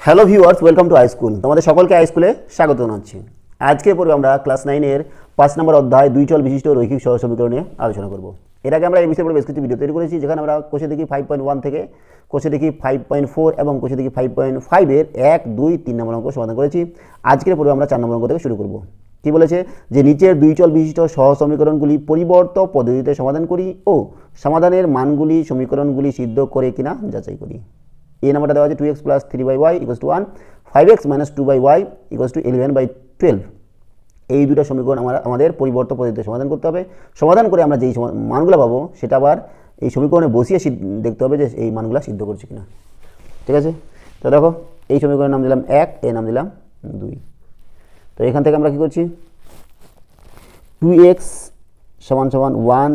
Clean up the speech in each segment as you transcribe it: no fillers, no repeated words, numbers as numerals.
Hello viewers, welcome to high school. তোমাদের সকলকে হাইস্কুলে স্বাগত জানাচ্ছি। আজকের পর্বে আমরা ক্লাস 9-এর 5 নম্বর অধ্যায় দুই চল বিশিষ্ট রৈখিক সহজ সমীকরণ নিয়ে আলোচনা করব। এর আগে আমরা এই বিষয়ে বেশ কিছু ভিডিও তৈরি করেছি, যেখানে আমরা কোষে দেখি 5.1 থেকে কোষে দেখি 5.4 এবং কোষে দেখি 5.5 এর 1, 2, 3 নম্বর অঙ্ক সমাধান করেছি। আজকের পর্বে আমরা 4 নম্বর অঙ্ক থেকে শুরু করব। কি বলেছে যে নিচের দুই চল বিশিষ্ট সহজ সমীকরণগুলি পরিবর্ত পদ্ধতিতে সমাধান করি ও সমাধানের মানগুলি সমীকরণগুলি সিদ্ধ করে কিনা যাচাই করি। এই নাম্বারটা দেওয়া আছে 2x + 3y = 1, 5x - 2y = 11/12। এই দুটো সমীকরণ আমাদের পরিবর্ত পদ্ধতিতে সমাধান করতে হবে। সমাধান করে আমরা যেই মানগুলো পাবো সেটা আবার এই সমীকরণে বসিয়ে দেখতে হবে যে এই মানগুলো সিদ্ধ করছে কিনা। ঠিক আছে, তো দেখো এই সমীকরণের নাম দিলাম 1, এর নাম দিলাম 2। তো এখান থেকে আমরা কি করছি, 2x = 1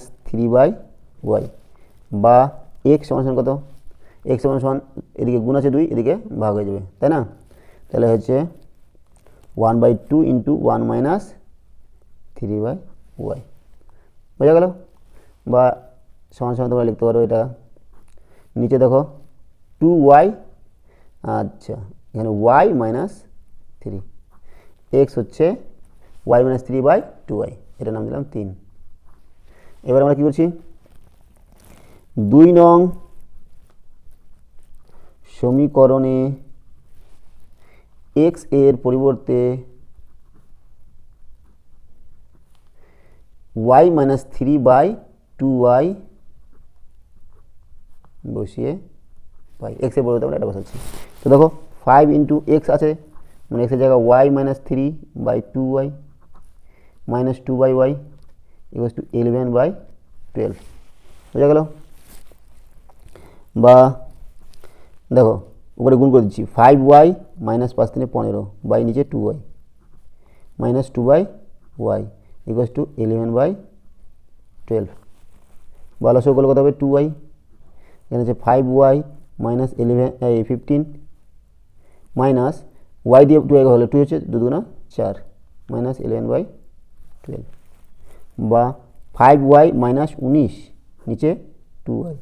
- 3y বা x = কত, x সমান এদিকে গুণ আছে 2, এদিকে ভাগ হয়ে যাবে, তাই না? তাহলে হচ্ছে 1/2 × 1 - 3y বোঝা গেল। বা সমান তোমরা লিখতে পারো এটা নিচে দেখো 2y, আচ্ছা এখানে y - 3, x হচ্ছে y - 3/2y, এটার নাম দিলাম 3। এবার আমরা কি করছি, 2 নং সমীকরণে x এর পরিবর্তে y - 3/2y বসিয়ে পাই। x এর পরিবর্তে আমরা এটা বসাচ্ছি। তো দেখো 5 × x আছে, মানে x এর জায়গায় y - 3/2y - 2y = 11/12 বোঝা গেল। বা দেখো উপরে গুণ করে দিচ্ছি, 5y - 5 × 3 = 15 বাই নিচে 2y - 2y = 11/12। বা লসাগু কত হবে, 2y, এখানে হচ্ছে 5y - 15 মাইনাস y দিয়ে 2 হলে 2 হচ্ছে 2 × 4 - 11/12। বা 5y - 19 নিচে 2y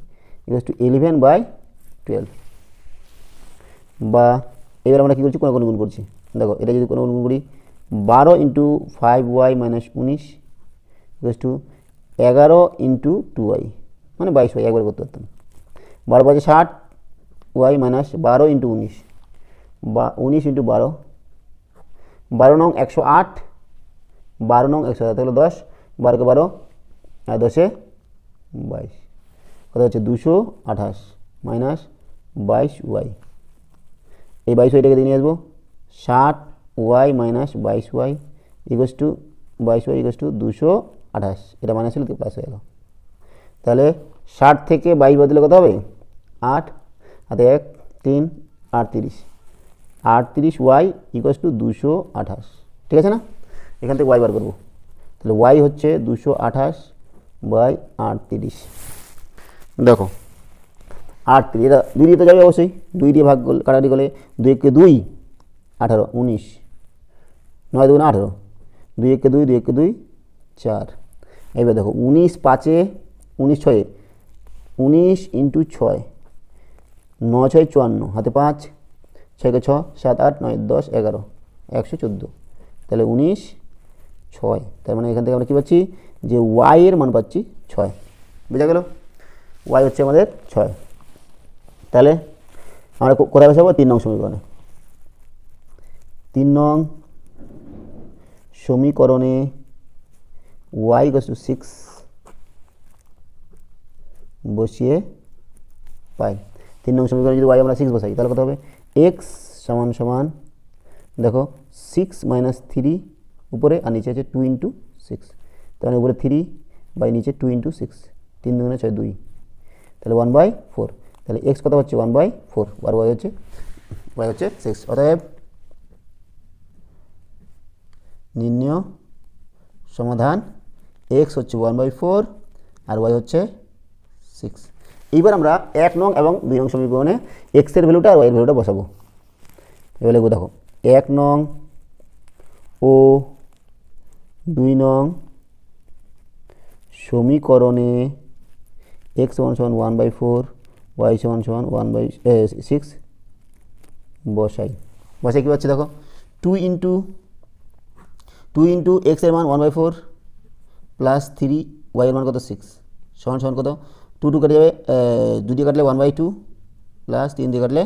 = 11/12। বা এবার আমরা কী করছি, কোনো গুণ করছি। দেখো এটা যদি কোনো গুণ করি, 12 × 5y - 19 = 11 × 2y মানে 22y, একবার করতে পারতাম। 12 × 5 = 60, y - 12 × 19 বা 19 × 12, 12 নং 108, 12 নং 108 তাহলে 10, 12 × 12 আর 10 = 22, কত হচ্ছে 228 মাইনাস 22y। এই 22yটাকে দিয়ে নিয়ে আসবো, 60y - 22y = 228, এটা মাইনাস ছিল প্লাস হয়ে গেল। তাহলে 60 থেকে 22 বাদ দিলে কত হবে, 8 হাতে 1 3 38, 38y = 228। ঠিক আছে না? এখান থেকে y বার করবো, তাহলে y হচ্ছে 228/38। দেখো 38, এটা 2 দিয়ে তো যাবে অবশ্যই, 2 দিয়ে ভাগ কাটাকাটি করলে 2 × 2 18, 19, 9 × 2 = 18, 2 × 2 2 × 2 4। এবার দেখো 19 5 19 6 19 × 6, 9 6 54 হাতে 5, 6 × 6 7 8 9 10 11 114, তাহলে 19 6। তার মানে এখান থেকে আমরা কী পাচ্ছি, যে y এর মান পাচ্ছি 6। বোঝা গেল, y হচ্ছে আমাদের 6। তাহলে আমরা কোথায় বসাবো, 3 নং সমীকরণে। 3 নং সমীকরণে y = 6 বসিয়ে পাই। 3 নং সমীকরণে যদি y আমরা 6 বসাই তাহলে কত হবে, x = দেখো 6 - 3 উপরে আর নিচে আছে 2 × 6, তাহলে উপরে 3 বাই নিচে 2 × 6, 3 2 6 2, তাহলে 1/4। তাহলে x কত হচ্ছে 1/4 আর y হচ্ছে 6। অতএব নির্ণয় সমাধান x হচ্ছে 1/4 আর y হচ্ছে 6। এইবার আমরা 1 নং এবং 2 নং সমীকরণে x এর ভ্যালুটা আর y এর ভ্যালুটা বসাবো। এবার লিখবো, দেখো 1 নং ও 2 নং সমীকরণে x = 1/4, y = 1/6 বসাই কী পাচ্ছি দেখো, 2 ইন্টু এক্স এর মান 1/4 প্লাস 3 y এর মান কত 6 সমান সমান কত, 2 কেটে যাবে, 2 দিয়ে কাটলে 1/2 প্লাস 3 দিয়ে কাটলে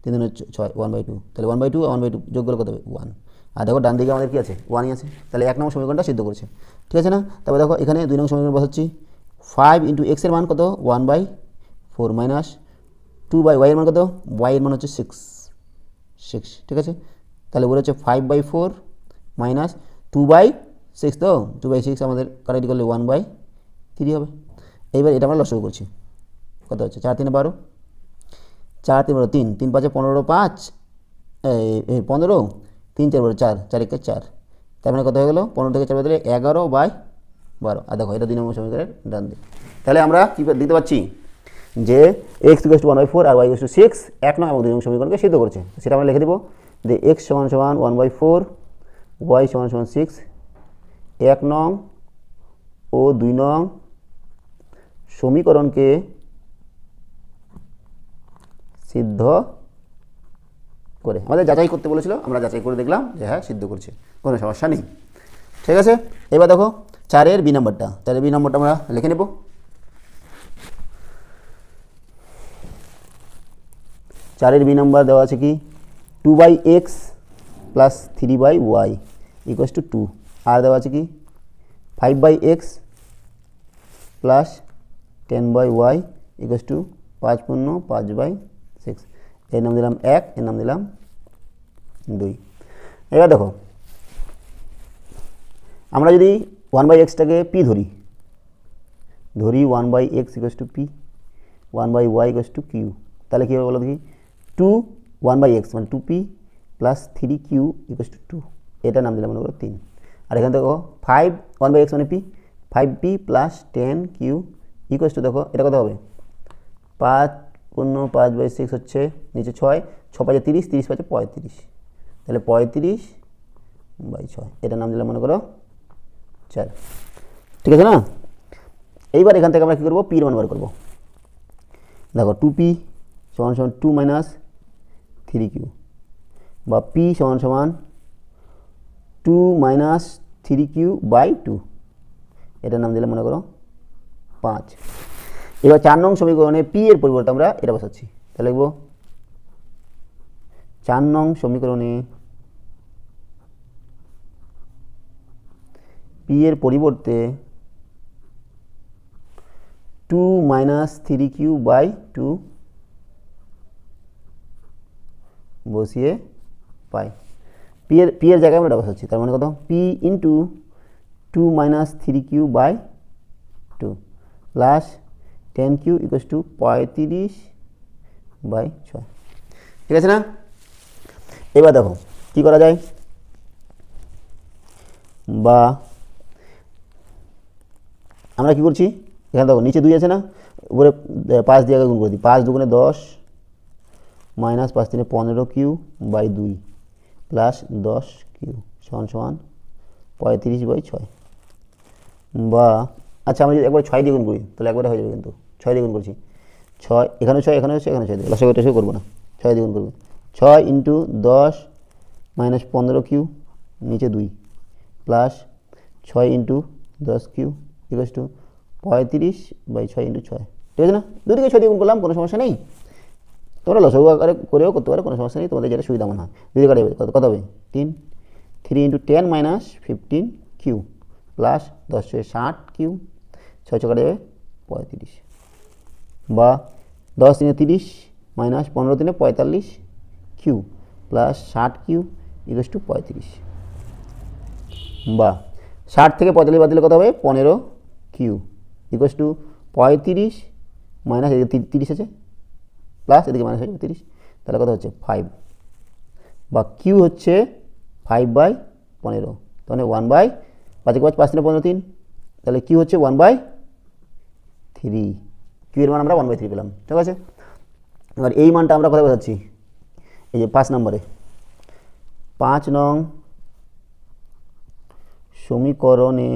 3 দিন 6 1/2, তাহলে 1/2 আর 1/2 যোগ করলে কত হবে 1। আর দেখো ডান দিকে আমাদের কী আছে 1ই আছে, তাহলে 1 নম্বর সমীকরণটা সিদ্ধ করছে, ঠিক আছে না। তারপর দেখো এখানে 2 নম্বর সমীকরণ বসাচ্ছি, 5 ইন্টু এক্স এর মান কত 1/4 মাইনাস 2/y এর মান কত, y এর মান হচ্ছে 6, ঠিক আছে। তাহলে বলে হচ্ছে 5/4 মাইনাস 2/6, তো 2/6 আমাদের কাটাকাটি করলে 1/3 হবে। এইবার এটা আমরা লসাগু করছি, কত হচ্ছে 4 3 12, 4 3 12 3 3 5 15 5 15, 3 4 4 4 1 4, তার মানে কত হয়ে গেলো 15 থেকে 4 বদলে 11/12। আর দেখো এটা 2 নম্বর সমীকরণের ডান দিক। তাহলে আমরা কী দেখতে পাচ্ছি যে x = 1/4 আর y = 6 1 নং এবং 2 নং সমীকরণকে সিদ্ধ করছে। সেটা আমরা লিখে দেবো যে x = 1/4, y = 6 1 নং ও 2 নং সমীকরণকে সিদ্ধ করে। আমাদের যাচাই করতে বলেছিল, আমরা যাচাই করে দেখলাম যে হ্যাঁ সিদ্ধ করছে, কোনো সমস্যা নেই, ঠিক আছে। এবার দেখো 4-এর বি নাম্বারটা, 4-এর বি নাম্বারটা আমরা লিখে নেব। 4-এর বি নাম্বার দেওয়া আছে কি 2/x প্লাস 3/y = 2, আর দেওয়া আছে কি 5/x প্লাস 10/y = 5 × 5/6। এর নাম দিলাম 1, এর নাম দিলাম 2। এবার দেখো আমরা যদি 1/x-টাকে p ধরি 1/x = p, 1/y = q, তাহলে কী হবে বলো দেখি 2 1/x মানে 2p প্লাস 3q = 2, এটার নাম দিলাম মনে করো 3। আর এখানে দেখো 5 1/x মানে p, 5p প্লাস 10q = দেখো এটা কত হবে 5 × 5/6 হচ্ছে নিচে 6, 6 5 30, 30 5 35, তাহলে 35/6, এটার নাম দিলাম মনে করো 4, ঠিক আছে না। এইবার এখান থেকে আমরা কী করবো, পির মান বার করবো। দেখো 2p = 2 - 3q বা p = 2 - 3q/2, এটার নাম দিলাম মনে করো 5। এবার 4 নং সমীকরণে p এর পরিবর্তে আমরা এটা বসাচ্ছি, তাহলে লিখব 4 নং সমীকরণে p এর পরিবর্তে 2 - 3q/2 বসিয়ে পাই। p এর জায়গায় আমরা এটা বসাচ্ছি, তার মানে কত p × 2 - 3q/2 প্লাস 10q = 35/6, ঠিক আছে না। এবার দেখো কি করা যায়, বা আমরা কি করছি এখানে দেখো নিচে 2 আছে না, উপরে 5 দিয়ে গুণ করে দিই, 5 × 2 = 10 মাইনাস 5 × 3 = 15q/2 প্লাস 10q = 35/6। বা আচ্ছা আমরা যদি একবার 6 দিয়ে গুণ করি তাহলে একবারে হয়ে যাবে, কিন্তু 6 দিয়ে গুণ করছি, 6 এখানে 6 এখানে 6 এখানে 6 দিয়ে লসাগু টসাগু করবো না, 6 দিয়ে গুণ করবো, 6 × 10 - 15q নিচে 2 প্লাস 6 × 10q = 35/6 × 6, ঠিক আছে না। দুদিকে 6 দিয়ে গুণ করলাম, কোনো সমস্যা নেই, তোমরা লসাগু আকারে করেও করতে পারো, কোনো সমস্যা নেই, তোমাদের যেটা সুবিধা মনে হয়। যদি কাটবে কত হবে 3 × 10 - 15q প্লাস 10 × 60q, 6 কাটা যাবে 35, বা 10 × 3 = 30 মাইনাস 15 × 3 = 45q প্লাস 60q = 35, বা 60 থেকে 45 বাদ দিলে কত হবে 15q = 35 মাইনাস এদিকে 30 আছে প্লাস এদিকে মাইনাস হয়ে যাবে 30, তাহলে কত হচ্ছে 5, বা q হচ্ছে 5/15, তাহলে 1/5 5 × 5 = 15 তাহলে q হচ্ছে 1/3, q এর মান আমরা 1/3 পেলাম, ঠিক আছে। এবার এই মানটা আমরা কোথায় বসাচ্ছি, এই যে 5 নম্বরে 5 নং সমীকরণে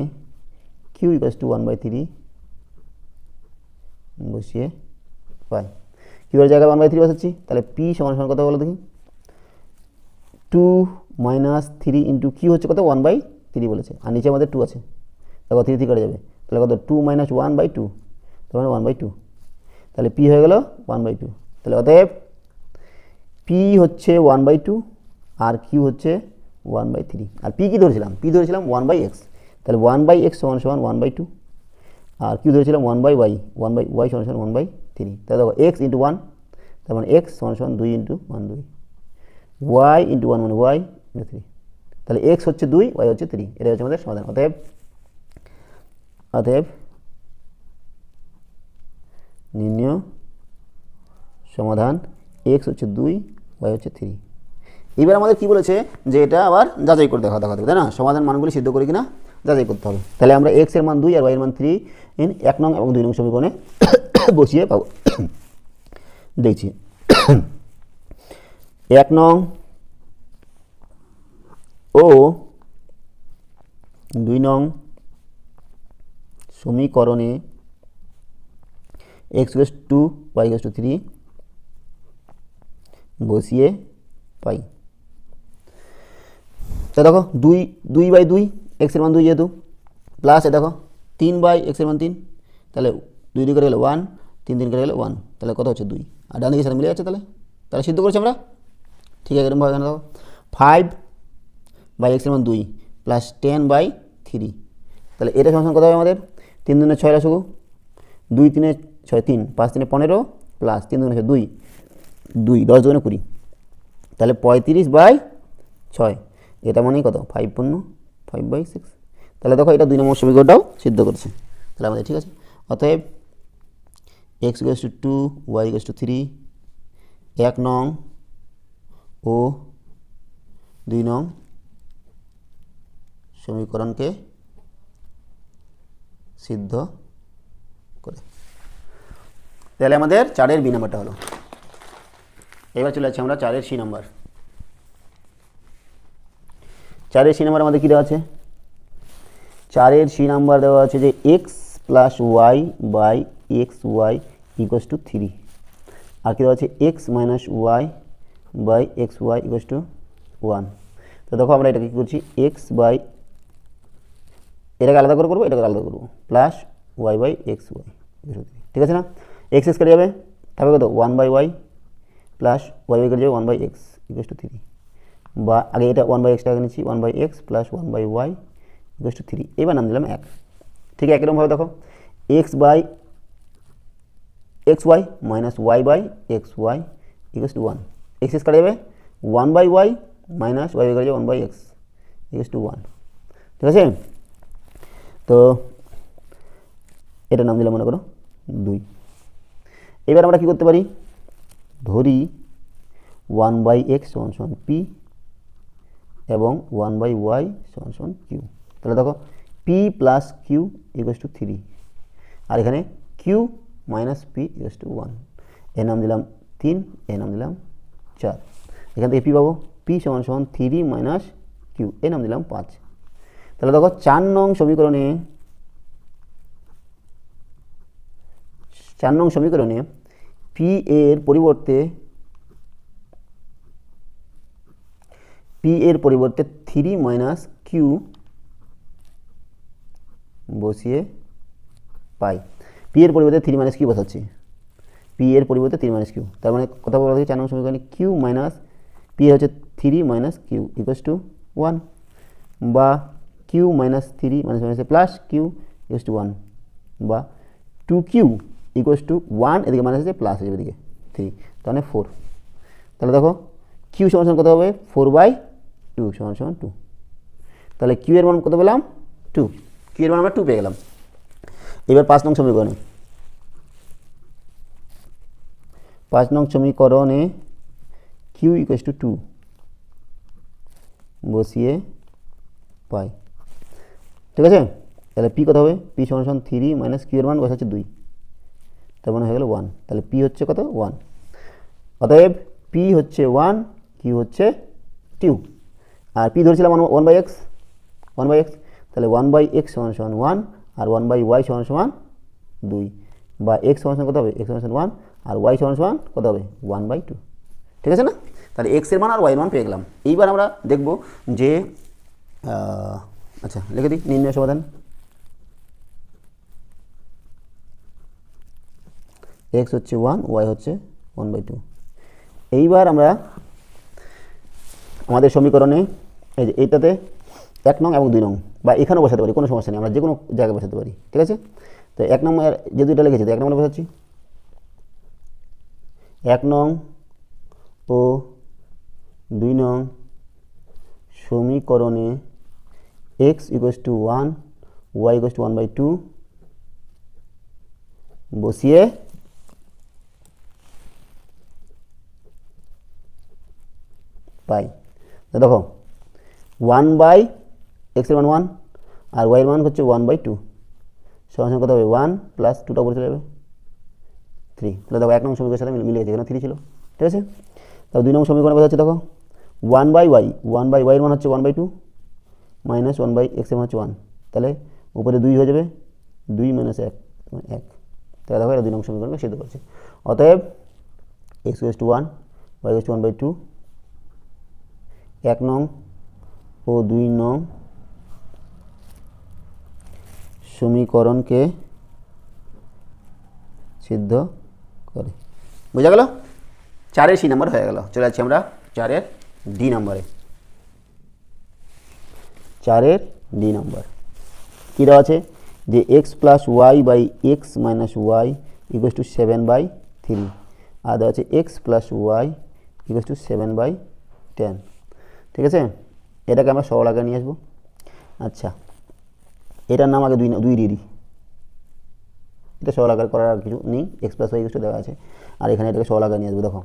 q = 1/3 বসিয়ে পাই, q এর জায়গায় 1/3 বসাচ্ছি, তাহলে p = কত বলো দেখি two minus three into q হচ্ছে কত 1/3 বলেছে, আর নিচে আমাদের 2 আছে, দেখো 3 কেটে যাবে, তাহলে কত 2 মাইনাস 1/2, তার মানে 1/2, তাহলে পি হয়ে গেল 1/2। তাহলে অতএব পি হচ্ছে 1/2 আর কিউ হচ্ছে 1/3। আর পি কি ধরেছিলাম? পি ধরেছিলাম 1/x, তাহলে 1/x সমান 1/2, আর কিউ ধরেছিলাম 1/y, 1/y সমান 1/3। তাহলে দেখো x ইন্টু 1, তার মানে x সমান 2 ইন্টু 1 2, y ইন্টু 1 মানে y ইন্টু 3, তাহলে x হচ্ছে 2, y হচ্ছে 3। এটা হচ্ছে আমাদের সমাধান। অতএব নির্ণয় সমাধান x হচ্ছে 2, y হচ্ছে 3। এবার আমাদের কি বলেছে যে এটা আবার যাচাই করে দেখাতে হবে, তাই না? সমাধান মানগুলি সিদ্ধ করে কিনা যাচাই করতে হবে। তাহলে আমরা x এর মান 2 আর y এর মান 3 1 নং এবং 2 নং সমীকরণে বসিয়ে পাবো। দেখছি 1 নং ও 2 নং সমীকরণে x = 2 y = 3 বসিয়ে পাই। তো দেখো 2/2 x এর মান 2 যেহেতু, প্লাস এ দেখো 3/x এর মান 3, তাহলে 2 2 করে গেলে 1, 3 3 করে গেলে 1, তাহলে কত হচ্ছে 2, আর ডান দিকের সাথে মিলে যাচ্ছে। তাহলে সিদ্ধ করছি আমরা, ঠিক আছে? এরকমভাবে দেখো 5/x এর মান 2 প্লাস 10/3, তাহলে এটা সমান কত হবে আমাদের? 3 2 6 আসুক, 2 3 6 3, 5 3 15 প্লাস 3 2 2 2 10 2 20, তাহলে 35/6, এটা মানেই কত? 5/6। তাহলে দেখো এটা 2 নম্বর সমীকরণটাও সিদ্ধ করছে, তাহলে আমাদের ঠিক আছে। অতএব x = 2 y = 3 1 নং ও 2 নং সমীকরণকে সিদ্ধ করে। তাহলে আমাদের 4-এর বি নাম্বারটা হলো। এবার চলে যাচ্ছি আমরা 4-এর সি নাম্বার। 4-এর সি নাম্বার আমাদের কী দেওয়া আছে? 4-এর সি নাম্বার দেওয়া আছে যে x + y/xy = 3, আর কী দেওয়া আছে? x - y/xy = 1। তো দেখো আমরা এটাকে কী করছি? এটাকে আলাদা করে করবো, এটাকে আলাদা করবো, প্লাস y/xy, ঠিক আছে না? x কেটে যাবে, থাকবে কত? 1/y প্লাস y কেটে যাবে 1/x = 3, বা আগে এটা 1/xটাকে নিচ্ছি, 1/x প্লাস 1/y = 3। এবার নাম দিলাম 1। ঠিক আছে, একরকমভাবে দেখো x/xy মাইনাস y/xy = 1, x কেটে যাবে 1/y মাইনাস y কেটে যাবে 1/x = 1, ঠিক আছে? তো এটা নাম দিলাম মনে করো 2। এবার আমরা কি করতে পারি? ধরি 1/x = p এবং 1/y = q। তাহলে দেখো p + q = 3, আর এখানে q - p = 1। এর নাম দিলাম 3, এর নাম দিলাম 4। এখান থেকে p পাবো, p = 3 - q, এর নাম দিলাম 5। তাহলে দেখো 4 নং সমীকরণে p এর পরিবর্তে 3 - q বসিয়ে পাই। p এর পরিবর্তে 3 - q বসাচ্ছি, p এর পরিবর্তে 3 - q, তার মানে কথা বলা হচ্ছে 4 নং সমীকরণে q মাইনাস p হচ্ছে 3 - q = 1, বা q - 3 প্লাস q = 1, বা 2q = 1, এদিকে মাইনাস আছে প্লাস আছে এদিকে 3, তাহলে 4। তাহলে দেখো q সমান কত হবে? 4/2 = 2। তাহলে q এর মান কত পেলাম? 2। q এর মান আমরা 2 পেয়ে গেলাম। এবার 5 নং সমীকরণে, 5 নং সমীকরণে q = 2 বসিয়ে পাই, ঠিক আছে? তাহলে p কত হবে? p = 3 - q এর মান বসাচ্ছে 2, তার মানে হয়ে গেল 1। তাহলে p হচ্ছে কত? 1। অতএব p হচ্ছে 1, q হচ্ছে 2, আর p ধরেছিলাম 1/x, তাহলে 1/x = 1, আর 1/y = 2, বা x সমান কত হবে? x সমান 1, আর y সমান কত হবে? 1/2, ঠিক আছে না? তাহলে এক্সের মান আর ওয়াইয়ের মান পেয়ে গেলাম। এইবার আমরা দেখব যে আচ্ছা লিখে দিই নির্ণয় সমাধান। এক্স হচ্ছে 1, ওয়াই হচ্ছে 1/2। এইবার আমরা আমাদের সমীকরণে এই যে এইটাতে 1 নং এবং 2 নং বা এখানেও বসাতে পারি, কোনো সমস্যা নেই, আমরা যে কোনো জায়গায় বসাতে পারি, ঠিক আছে। তো 1 নম্বর যেহেতু এটা লিখেছি তো 1 নম্বরে বসাচ্ছি। 1 নং ও 2 নং সমীকরণে x = 1, y = 1/2 বসিয়ে পাই। দেখো 1/x এর মান 1 আর y এর মান হচ্ছে 1/2 সমান কত হবে 1 প্লাস 2টা উপরে চলে যাবে 3। তাহলে দেখো 1 নং সমীকরণের সাথে মিলে গেছে, এখানে 3 ছিল, ঠিক আছে। তাহলে 2 নং সমীকরণে কথা হচ্ছে দেখো 1/y, 1/y এর মান হচ্ছে 1/2 মাইনাস 1/x এর মান হচ্ছে 1, তাহলে উপরে 2 হয়ে যাবে, 2 - 1 1। তাহলে দেখো এটা 2 নং সমীকরণকে সিদ্ধ করছে। অতএব x = 1, y = 1/2, 1 নং ও 2 নং সমীকরণকে সিদ্ধ করে। বোঝা গেল? 4-এর সি নাম্বার হয়ে গেল। চলে যাচ্ছি আমরা 4-এর ডি নাম্বারে। 4-এর ডি নাম্বার কী দেওয়া আছে যে x + y/x - y = 7/3, আর দেওয়া আছে x + y = 7/10, ঠিক আছে। এটাকে আমরা সরল আকারে নিয়ে আসবো। আচ্ছা, এটার নাম আগে 2 দিয়ে দিই, এটা সরল আকার করার আর কিছু নেই, x + y দেওয়া আছে, আর এখানে এটাকে সরল আকারে নিয়ে আসবো। দেখো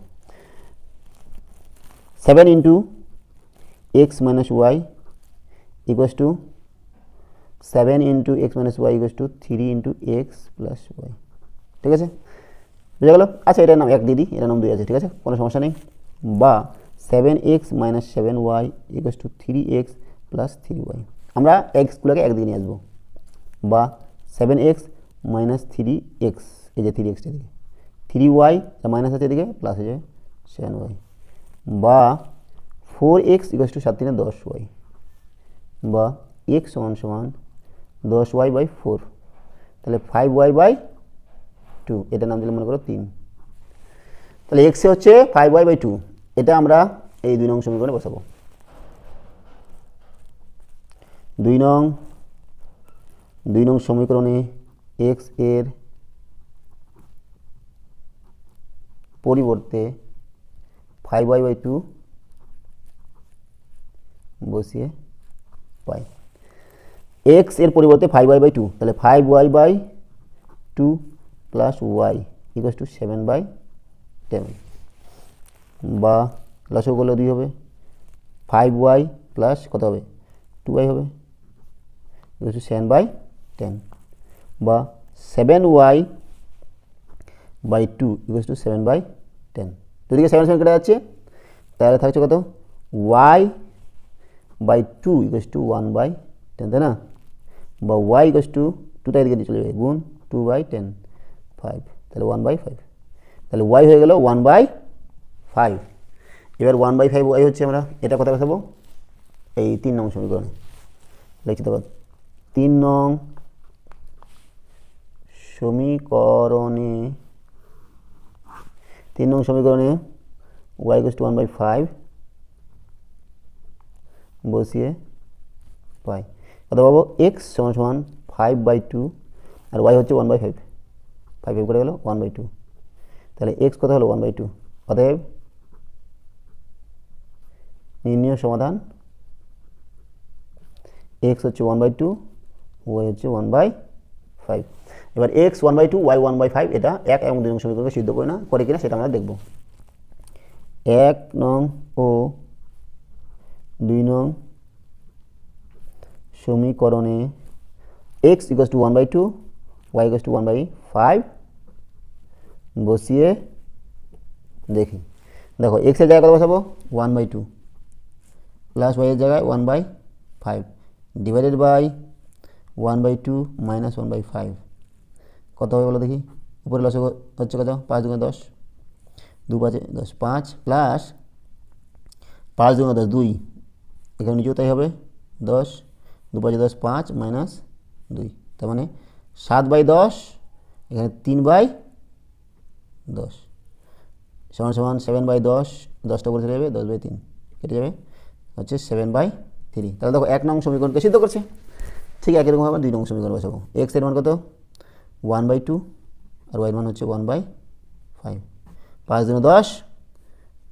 7 × x - y = 7 × x - y = 3 × x + y, ঠিক আছে, বুঝা গেল। আচ্ছা, এটার নাম 1 দিয়ে দিই, এটার নাম 2 আছে, ঠিক আছে, কোনো সমস্যা নেই। বা 7x - 7y = 3x + 3y, আমরা এক্সগুলোকে 1 দিকে নিয়ে আসবো। বা 7x - 3x, এই যে 3xটা দিকে, 3y মাইনাস আছে এদিকে, প্লাস হয়ে যাবে 7y। বা 4x = 7 × 10y, বা x = 10y/4, তাহলে 5y/2, এটার নাম দিলে মনে করো 3। তাহলে x হচ্ছে 5y/2, এটা আমরা এই 2 নং সমীকরণে বসাবো। 2 নং সমীকরণে x এর পরিবর্তে 5y/2 বসিয়ে পাই। x এর পরিবর্তে 5y/2, তাহলে 5y/2 + y = 7/10, বা লসাগু করলে 2 হবে, 5y প্লাস কত হবে 2y হবে, = 7/10, বা 7y/2 = 7/10। দুদিকে 7 কেটে যাচ্ছে, তাহলে থাকছে কত y/2 = 1/10, তাই না। বা y = 2টা এদিকে চলে যাবে, গুণ 2/10, 5, তাহলে 1/5, তাহলে y হয়ে গেল 1/5। এবার 1/5 y হচ্ছে, আমরা এটা কথা বসাবো এই 3 নং সমীকরণে। লিখছি দেখো 3 নং সমীকরণে y = 1/5 বসিয়ে পাই। কত পাবো, x = 5/2 আর y হচ্ছে 1/5, 5 করে গেল 1/2, তাহলে x কত হলো 1/2। অতএব নির্ণয় সমাধান x হচ্ছে 1/2, y হচ্ছে 1/5। এবার x 1/2, y 1/5, এটা 1 এবং 2 নং সমীকরণকে সিদ্ধ করে কিনা সেটা আমরা দেখব। 1 নং ও 2 নং সমীকরণে x = 1/2, y = 1/5 বসিয়ে দেখি। দেখো x এর জায়গায় কত বসাবো 1/2 প্লাস y এর জায়গায় 1/5 ডিভাইডেড বাই 1/2 মাইনাস 1/5 কত হবে বলো দেখি। উপরে লসাগু হচ্ছে কত, 5 × 10, 2 × 5 = 10, 5 প্লাস 5 2 10 2, এখানে নিচেও তাই হবে 10, 2 5 10 5 মাইনাস 2, তার মানে 7/10, এখানে 3/10 সমান সমান 7/10, 10টা করে চলে যাবে 10/3 কেটে যাবে হচ্ছে 7/3। তাহলে দেখো 1 নং সমীকরণকে সিদ্ধ করছে। ঠিক একই রকমভাবে 2 নং সমীকরণ বসাবো। x এর মান কত 1/2 আর y এর মান হচ্ছে 1/5, 5 2 10,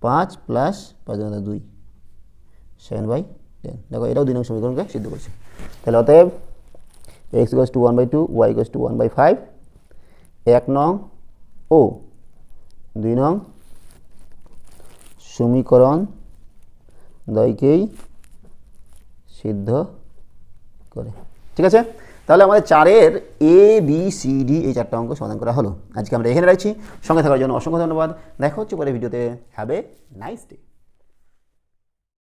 5 প্লাস 5 2 2, 7/10। দেখো এটাও 2 নং সমীকরণকে সিদ্ধ করছে। তাহলে অতএব x = 1/2, y = 1/5, 1 নং ও 2 নং সমীকরণ দ্বয়কেই সিদ্ধ করে। ঠিক আছে, তাহলে আমাদের 4-এর A B C D এই 4টা অঙ্ক সমাধান করা হলো। আজকে আমরা এখানে রাখছি। সঙ্গে থাকার জন্য অসংখ্য ধন্যবাদ। দেখা হচ্ছে পরে ভিডিওতে। Have a nice day.